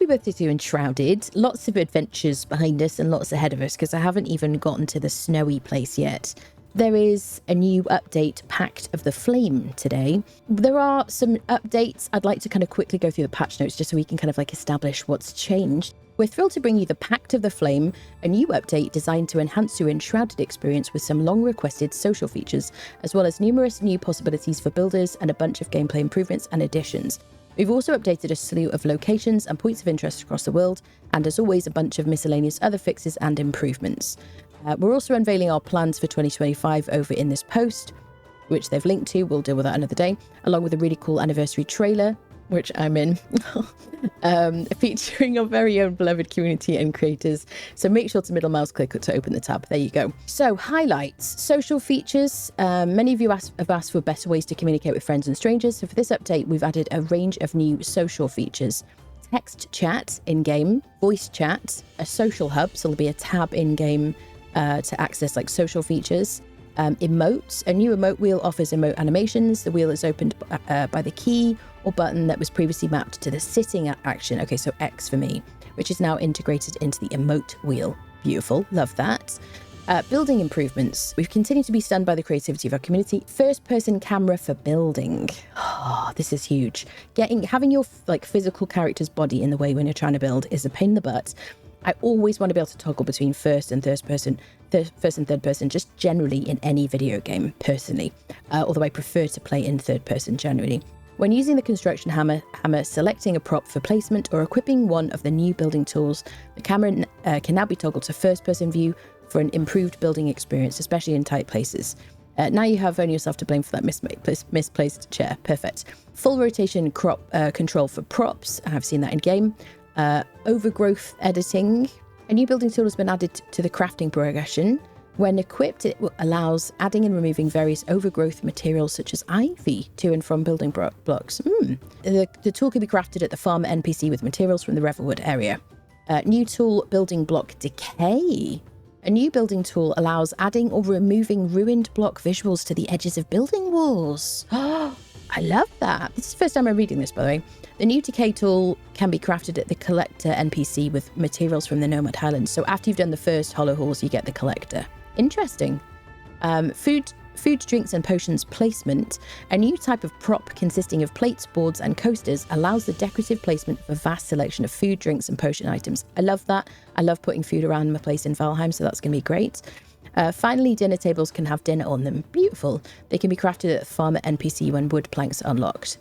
birthday to Enshrouded. Lots of adventures behind us and lots ahead of us because I haven't even gotten to the snowy place yet. There is a new update, Pact of the Flame, today. There are some updates. I'd like to kind of quickly go through the patch notes just so we can kind of like establish what's changed. We're thrilled to bring you the Pact of the Flame, a new update designed to enhance your Enshrouded experience with some long-requested social features, as well as numerous new possibilities for builders and a bunch of gameplay improvements and additions. We've also updated a slew of locations and points of interest across the world, and as always, a bunch of miscellaneous other fixes and improvements. We're also unveiling our plans for 2025 over in this post, which they've linked to. We'll deal with that another day, along with a really cool anniversary trailer, which I'm in, featuring our very own beloved community and creators. So make sure to middle mouse click to open the tab. There you go. So highlights, social features. Many of you have asked for better ways to communicate with friends and strangers. So for this update, we've added a range of new social features. Text chat in-game, voice chat, a social hub, so there'll be a tab in-game to access like social features. Emotes. A new emote wheel offers emote animations. The wheel is opened by the key or button that was previously mapped to the sitting action. Okay, so X for me, which is now integrated into the emote wheel. Beautiful, love that. Building improvements. We've continued to be stunned by the creativity of our community. First-person camera for building. Oh, this is huge. Having your like physical character's body in the way when you're trying to build is a pain in the butt. I always want to be able to toggle between first and third person, just generally in any video game, personally. Although I prefer to play in third person generally. When using the construction hammer, selecting a prop for placement or equipping one of the new building tools, the camera can now be toggled to first person view for an improved building experience, especially in tight places. Now you have only yourself to blame for that misplaced chair. Perfect. Full rotation control for props. I've seen that in game. Overgrowth editing. A new building tool has been added to the crafting progression. When equipped, it allows adding and removing various overgrowth materials such as ivy to and from building blocks. The tool can be crafted at the farmer NPC with materials from the Revelwood area. New tool, building block decay. A new building tool allows adding or removing ruined block visuals to the edges of building walls. Oh, I love that. This is the first time I'm reading this, by the way. The new decay tool can be crafted at the collector NPC with materials from the Nomad Highlands. So after you've done the first hollow halls, you get the collector. Interesting. Food, drinks, and potions placement. A new type of prop consisting of plates, boards, and coasters allows the decorative placement of a vast selection of food, drinks, and potion items. I love that. I love putting food around my place in Valheim, so that's going to be great. Finally, dinner tables can have dinner on them. Beautiful. They can be crafted at the farmer NPC when wood planks are unlocked.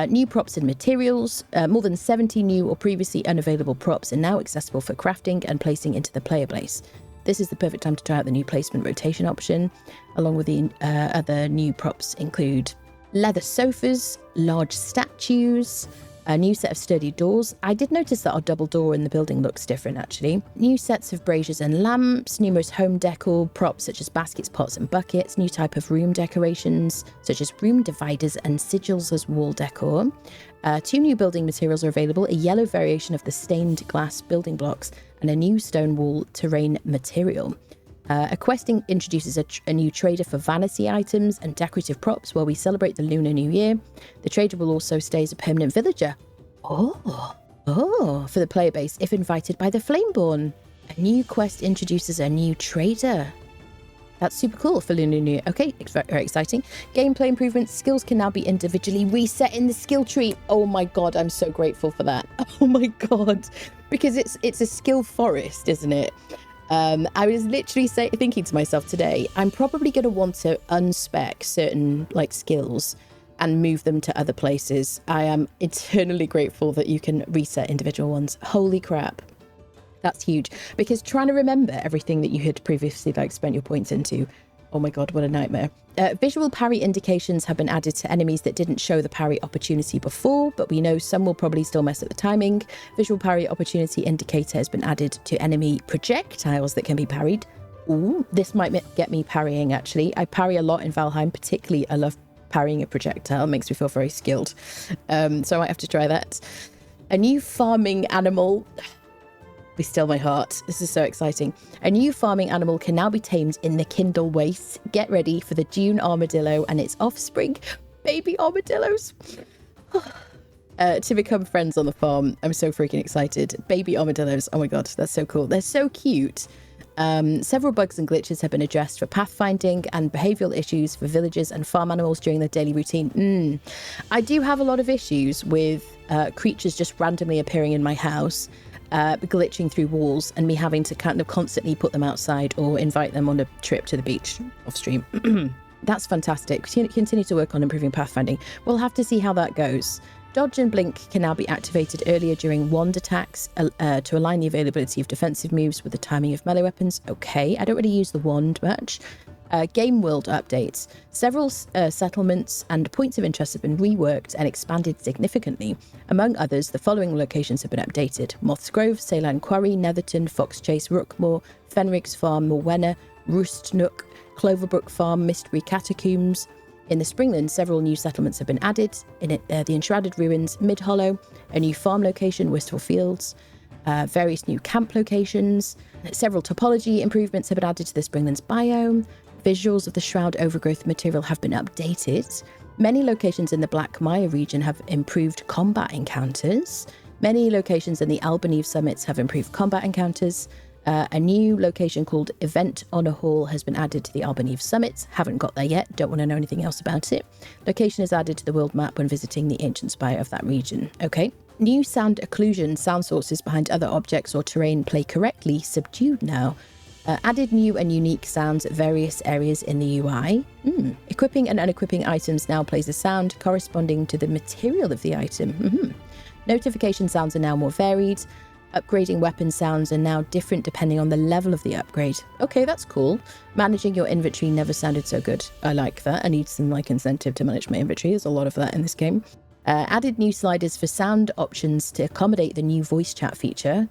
New props and materials. More than 70 new or previously unavailable props are now accessible for crafting and placing into the player base. This is the perfect time to try out the new placement rotation option. Along with the other new props include leather sofas, large statues, a new set of sturdy doors. I did notice that our double door in the building looks different, actually. New sets of braziers and lamps, numerous home decor props such as baskets, pots, and buckets, new type of room decorations such as room dividers and sigils as wall decor. 2 new building materials are available, a yellow variation of the stained glass building blocks and a new stone wall terrain material. A questing introduces a new trader for vanity items and decorative props while we celebrate the Lunar New Year. The trader will also stay as a permanent villager. For the player base if invited by the Flameborn. A new quest introduces a new trader. That's super cool for Lunar New Year. Okay, very exciting. Gameplay improvements. Skills can now be individually reset in the skill tree. Oh my god, I'm so grateful for that. Oh my god. Because it's a skill forest, isn't it? I was literally thinking to myself today, I'm probably going to want to unspec certain like skills and move them to other places. I am eternally grateful that you can reset individual ones. Holy crap. That's huge. Because trying to remember everything that you had previously like spent your points into, oh my god, what a nightmare. Visual parry indications have been added to enemies that didn't show the parry opportunity before, but we know some will probably still mess up the timing. Visual parry opportunity indicator has been added to enemy projectiles that can be parried. Ooh, this might get me parrying, actually. I parry a lot in Valheim, particularly I love parrying a projectile. It makes me feel very skilled. So I might have to try that. A new farming animal. Be still my heart. This is so exciting. A new farming animal can now be tamed in the Kindle Wastes. Get ready for the Dune armadillo and its offspring, baby armadillos. to become friends on the farm. I'm so freaking excited. Baby armadillos. Oh my god, that's so cool. They're so cute. Several bugs and glitches have been addressed for pathfinding and behavioral issues for villagers and farm animals during their daily routine. I do have a lot of issues with creatures just randomly appearing in my house, glitching through walls, and me having to kind of constantly put them outside or invite them on a trip to the beach off stream. That's fantastic. Continue to work on improving pathfinding. We'll have to see how that goes. Dodge and blink can now be activated earlier during wand attacks to align the availability of defensive moves with the timing of melee weapons. Okay, I don't really use the wand much. Game world updates. Several settlements and points of interest have been reworked and expanded significantly. Among others, the following locations have been updated: Moth's Grove, Sayland Quarry, Netherton, Fox Chase, Rookmoor, Fenrig's Farm, Morwenna, Roost Nook, Cloverbrook Farm, Mystery Catacombs. In the Springlands, several new settlements have been added. In the Enshrouded Ruins, Mid Hollow, a new farm location, Wistful Fields, various new camp locations. Several topology improvements have been added to the Springlands biome. Visuals of the Shroud overgrowth material have been updated. Many locations in the Black Mire region have improved combat encounters. Many locations in the Albaneve summits have improved combat encounters. A new location called Event Honor Hall has been added to the Albaneve summits. Haven't got there yet, don't want to know anything else about it. Location is added to the world map when visiting the ancient spire of that region. Okay. New sound occlusion, sound sources behind other objects or terrain play correctly, subdued now. Added new and unique sounds at various areas in the UI. Equipping and unequipping items now plays a sound corresponding to the material of the item. Notification sounds are now more varied. Upgrading weapon sounds are now different depending on the level of the upgrade. Okay, that's cool. Managing your inventory never sounded so good. I like that. I need some incentive to manage my inventory. There's a lot of that in this game. Added new sliders for sound options to accommodate the new voice chat feature.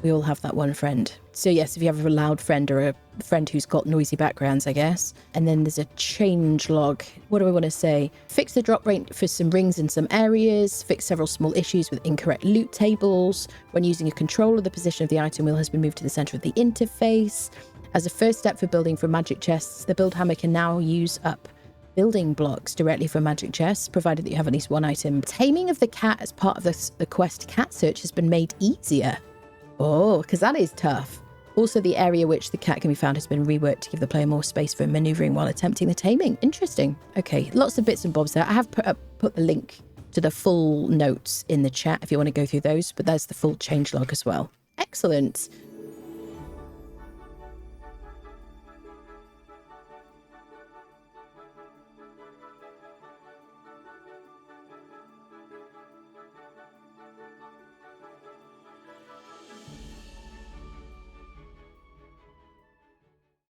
We all have that one friend. So yes, if you have a loud friend or a friend who's got noisy backgrounds, I guess. And then there's a change log. What do I want to say? Fix the drop rate for some rings in some areas. Fix several small issues with incorrect loot tables. When using a controller, the position of the item wheel has been moved to the center of the interface. As a first step for building from magic chests, the build hammer can now use up building blocks directly from magic chests, provided that you have at least one item. Taming of the cat as part of the quest cat search has been made easier. Oh, because that is tough. Also, the area which the cat can be found has been reworked to give the player more space for maneuvering while attempting the taming. Interesting. Okay, lots of bits and bobs there. I have put the link to the full notes in the chat if you want to go through those, but there's the full changelog as well. Excellent.